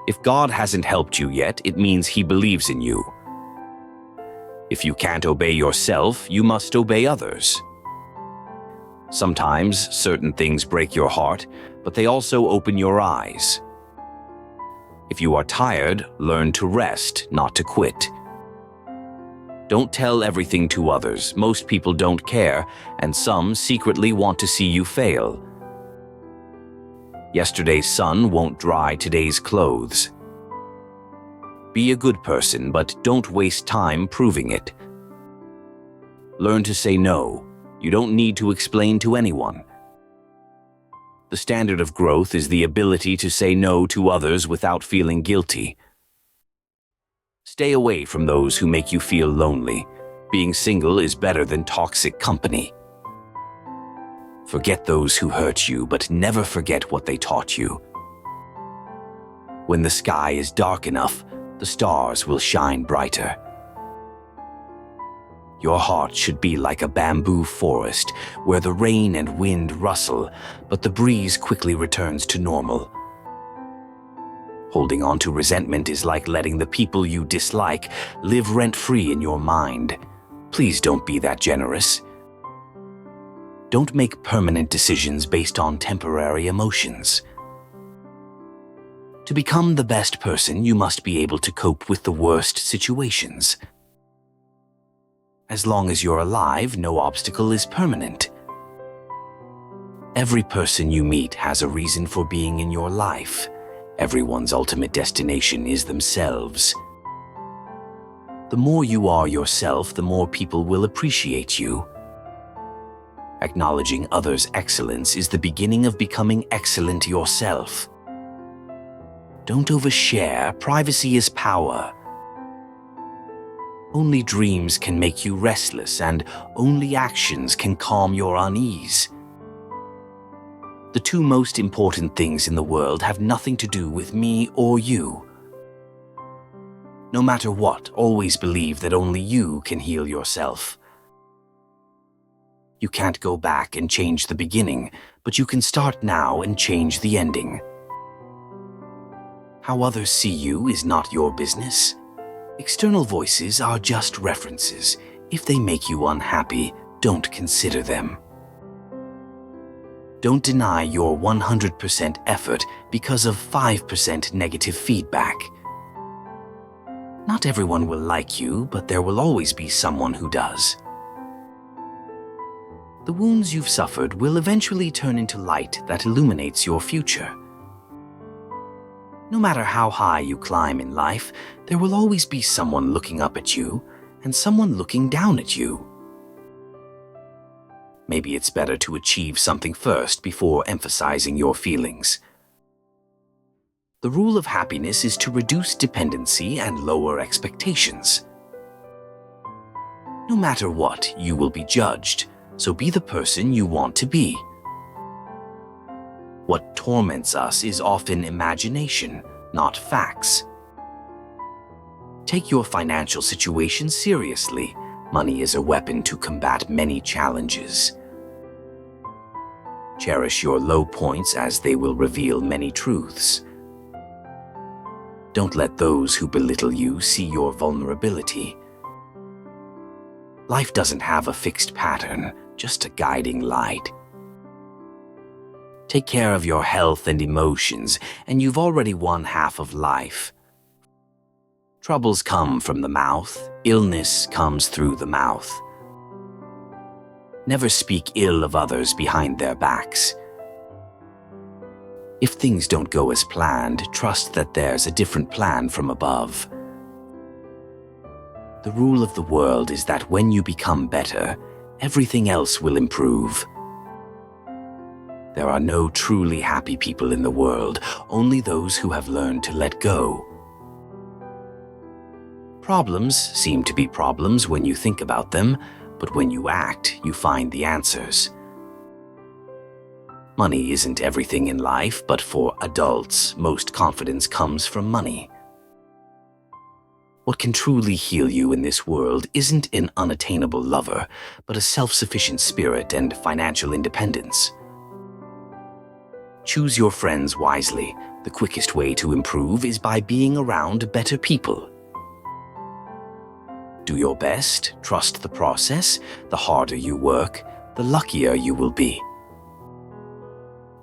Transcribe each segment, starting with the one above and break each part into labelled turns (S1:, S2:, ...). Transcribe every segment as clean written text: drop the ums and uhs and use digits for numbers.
S1: If God hasn't helped you yet, it means He believes in you. If you can't obey yourself, you must obey others. Sometimes certain things break your heart, but they also open your eyes. If you are tired, learn to rest, not to quit. Don't tell everything to others. Most people don't care, and some secretly want to see you fail. Yesterday's sun won't dry today's clothes. Be a good person, but don't waste time proving it. Learn to say no. You don't need to explain to anyone. The standard of growth is the ability to say no to others without feeling guilty. Stay away from those who make you feel lonely. Being single is better than toxic company. Forget those who hurt you, but never forget what they taught you. When the sky is dark enough, the stars will shine brighter. Your heart should be like a bamboo forest where the rain and wind rustle, but the breeze quickly returns to normal. Holding on to resentment is like letting the people you dislike live rent-free in your mind. Please don't be that generous. Don't make permanent decisions based on temporary emotions. To become the best person, you must be able to cope with the worst situations. As long as you're alive, no obstacle is permanent. Every person you meet has a reason for being in your life. Everyone's ultimate destination is themselves. The more you are yourself, the more people will appreciate you. Acknowledging others' excellence is the beginning of becoming excellent yourself. Don't overshare. Privacy is power. Only dreams can make you restless, and only actions can calm your unease. The two most important things in the world have nothing to do with me or you. No matter what, always believe that only you can heal yourself. You can't go back and change the beginning, but you can start now and change the ending. How others see you is not your business. External voices are just references. If they make you unhappy, don't consider them. Don't deny your 100% effort because of 5% negative feedback. Not everyone will like you, but there will always be someone who does. The wounds you've suffered will eventually turn into light that illuminates your future. No matter how high you climb in life, there will always be someone looking up at you and someone looking down at you. Maybe it's better to achieve something first before emphasizing your feelings. The rule of happiness is to reduce dependency and lower expectations. No matter what, you will be judged, so be the person you want to be. What torments us is often imagination, not facts. Take your financial situation seriously. Money is a weapon to combat many challenges. Cherish your low points as they will reveal many truths. Don't let those who belittle you see your vulnerability. Life doesn't have a fixed pattern, just a guiding light. Take care of your health and emotions, and you've already won half of life. Troubles come from the mouth. Illness comes through the mouth. Never speak ill of others behind their backs. If things don't go as planned, trust that there's a different plan from above. The rule of the world is that when you become better, everything else will improve. There are no truly happy people in the world, only those who have learned to let go. Problems seem to be problems when you think about them, but when you act, you find the answers. Money isn't everything in life, but for adults, most confidence comes from money. What can truly heal you in this world isn't an unattainable lover, but a self-sufficient spirit and financial independence. Choose your friends wisely. The quickest way to improve is by being around better people. Do your best, trust the process. The harder you work, the luckier you will be.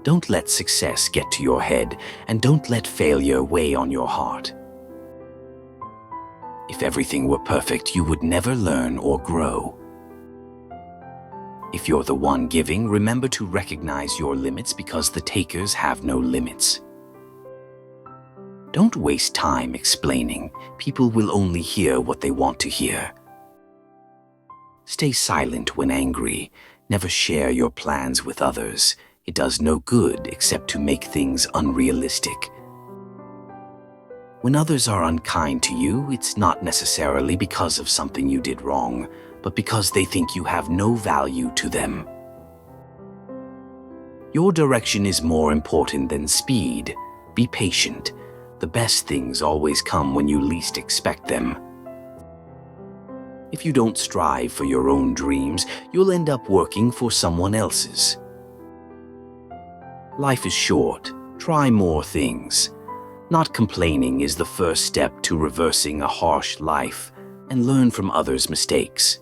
S1: Don't let success get to your head, and don't let failure weigh on your heart. If everything were perfect, you would never learn or grow. If you're the one giving, remember to recognize your limits, because the takers have no limits. Don't waste time explaining. People will only hear what they want to hear. Stay silent when angry. Never share your plans with others. It does no good except to make things unrealistic. When others are unkind to you, it's not necessarily because of something you did wrong, but because they think you have no value to them. Your direction is more important than speed. Be patient. The best things always come when you least expect them. If you don't strive for your own dreams, you'll end up working for someone else's. Life is short. Try more things. Not complaining is the first step to reversing a harsh life, and learn from others' mistakes.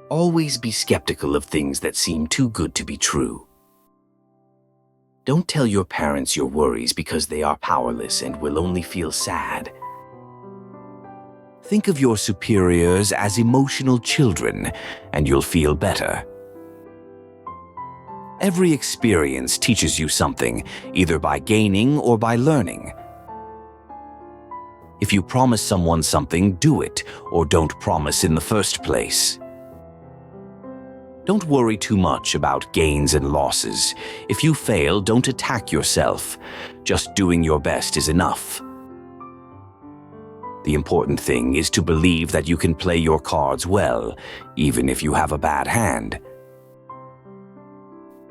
S1: Always be skeptical of things that seem too good to be true. Don't tell your parents your worries, because they are powerless and will only feel sad. Think of your superiors as emotional children, and you'll feel better. Every experience teaches you something, either by gaining or by learning. If you promise someone something, do it, or don't promise in the first place. Don't worry too much about gains and losses. If you fail, don't attack yourself. Just doing your best is enough. The important thing is to believe that you can play your cards well, even if you have a bad hand.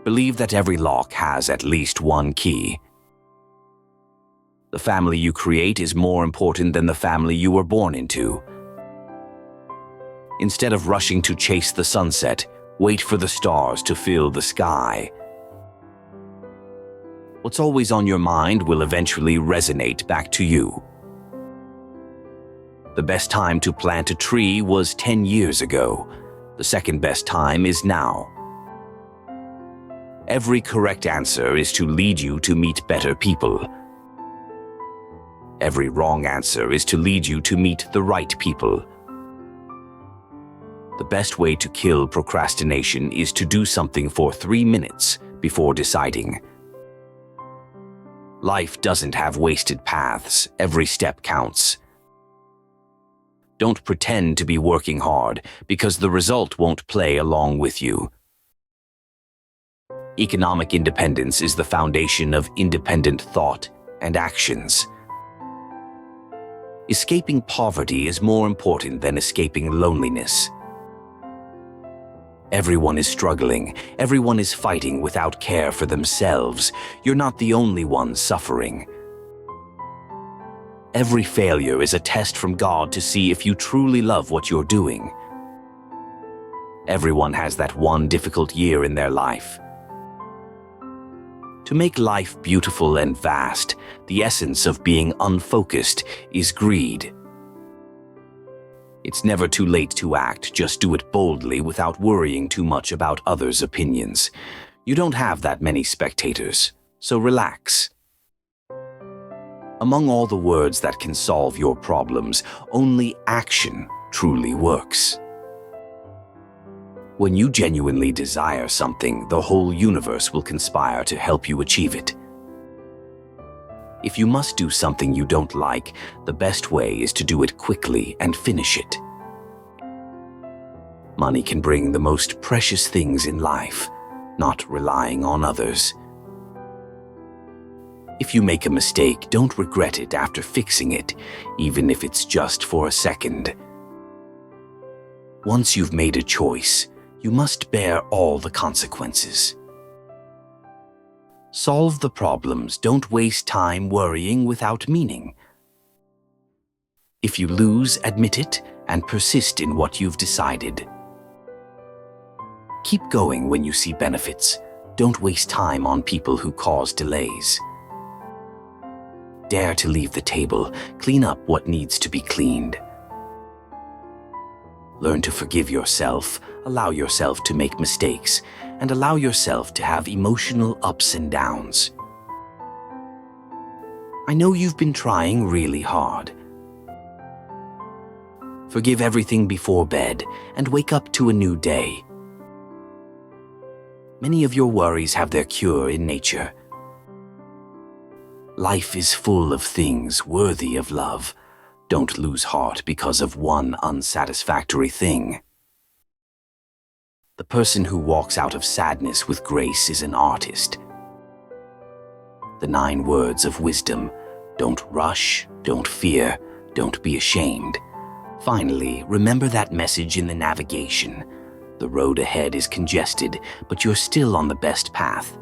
S1: Believe that every lock has at least one key. The family you create is more important than the family you were born into. Instead of rushing to chase the sunset, wait for the stars to fill the sky. What's always on your mind will eventually resonate back to you. The best time to plant a tree was 10 years ago. The second best time is now. Every correct answer is to lead you to meet better people. Every wrong answer is to lead you to meet the right people. The best way to kill procrastination is to do something for 3 minutes before deciding. Life doesn't have wasted paths. Every step counts. Don't pretend to be working hard, because the result won't play along with you. Economic independence is the foundation of independent thought and actions. Escaping poverty is more important than escaping loneliness. Everyone is struggling. Everyone is fighting without care for themselves. You're not the only one suffering. Every failure is a test from God to see if you truly love what you're doing. Everyone has that one difficult year in their life. To make life beautiful and vast, the essence of being unfocused is greed. It's never too late to act. Just do it boldly without worrying too much about others' opinions. You don't have that many spectators, so relax. Among all the words that can solve your problems, only action truly works. When you genuinely desire something, the whole universe will conspire to help you achieve it. If you must do something you don't like, the best way is to do it quickly and finish it. Money can bring the most precious things in life, not relying on others. If you make a mistake, don't regret it after fixing it, even if it's just for a second. Once you've made a choice, you must bear all the consequences. Solve the problems. Don't waste time worrying without meaning. If you lose, admit it and persist in what you've decided. Keep going when you see benefits. Don't waste time on people who cause delays. Dare to leave the table. Clean up what needs to be cleaned. Learn to forgive yourself, allow yourself to make mistakes, and allow yourself to have emotional ups and downs. I know you've been trying really hard. Forgive everything before bed and wake up to a new day. Many of your worries have their cure in nature. Life is full of things worthy of love. Don't lose heart because of one unsatisfactory thing. The person who walks out of sadness with grace is an artist. The 9 words of wisdom: don't rush, don't fear, don't be ashamed. Finally, remember that message in the navigation. The road ahead is congested, but you're still on the best path.